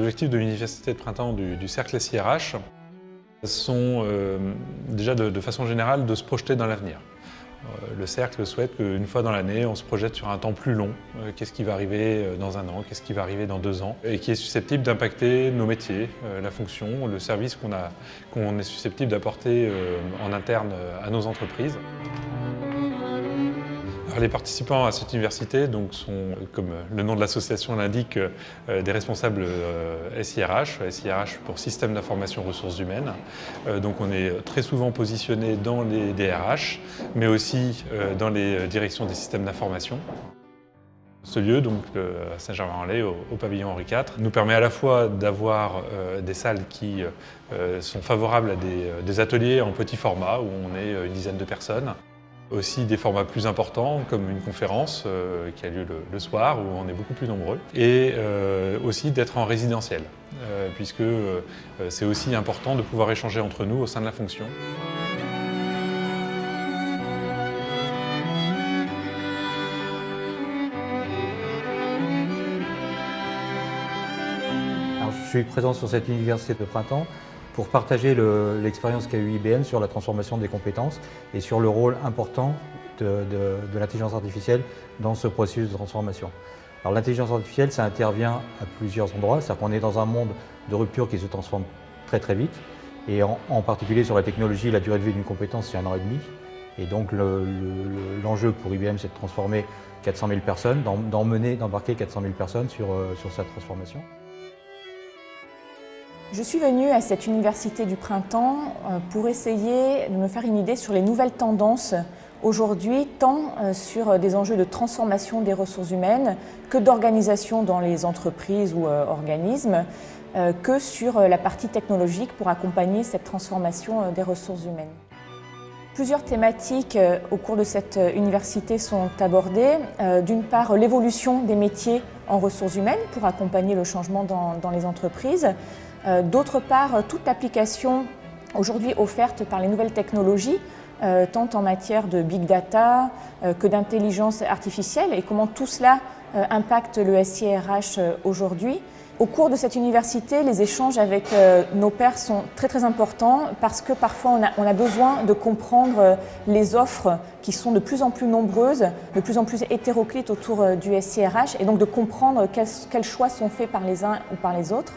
objectifs de l'Université de printemps du cercle SIRH sont déjà de façon générale de se projeter dans l'avenir. Le cercle souhaite qu'une fois dans l'année, on se projette sur un temps plus long. Qu'est-ce qui va arriver dans 1 an, qu'est-ce qui va arriver dans 2 ans, et qui est susceptible d'impacter nos métiers, la fonction, le service qu'on est susceptible d'apporter en interne à nos entreprises. Alors, les participants à cette université sont, comme le nom de l'association l'indique, des responsables SIRH pour Système d'information ressources humaines. Donc on est très souvent positionné dans les DRH, mais aussi dans les directions des systèmes d'information. Ce lieu, donc à Saint-Germain-en-Laye, au pavillon Henri IV, nous permet à la fois d'avoir des salles qui sont favorables à des ateliers en petit format, où on est une dizaine de personnes. Aussi des formats plus importants, comme une conférence qui a lieu le soir, où on est beaucoup plus nombreux. Et aussi d'être en résidentiel, puisque c'est aussi important de pouvoir échanger entre nous au sein de la fonction. Alors, je suis présent sur cette université de printemps pour partager l'expérience qu'a eu IBM sur la transformation des compétences et sur le rôle important de l'intelligence artificielle dans ce processus de transformation. Alors l'intelligence artificielle, ça intervient à plusieurs endroits, c'est-à-dire qu'on est dans un monde de rupture qui se transforme très très vite, et en particulier sur la technologie, la durée de vie d'une compétence, c'est 1 an et demi. Et donc l'enjeu pour IBM, c'est de transformer 400 000 personnes, d'embarquer 400 000 personnes sur cette transformation. Je suis venue à cette université du printemps pour essayer de me faire une idée sur les nouvelles tendances aujourd'hui, tant sur des enjeux de transformation des ressources humaines que d'organisation dans les entreprises ou organismes, que sur la partie technologique pour accompagner cette transformation des ressources humaines. Plusieurs thématiques au cours de cette université sont abordées. D'une part, l'évolution des métiers en ressources humaines pour accompagner le changement dans les entreprises. D'autre part, toute l'application aujourd'hui offerte par les nouvelles technologies, tant en matière de big data que d'intelligence artificielle, et comment tout cela impacte le SIRH aujourd'hui. Au cours de cette université, les échanges avec nos pairs sont très importants parce que parfois on a besoin de comprendre les offres qui sont de plus en plus nombreuses, de plus en plus hétéroclites autour du SIRH, et donc de comprendre quels choix sont faits par les uns ou par les autres.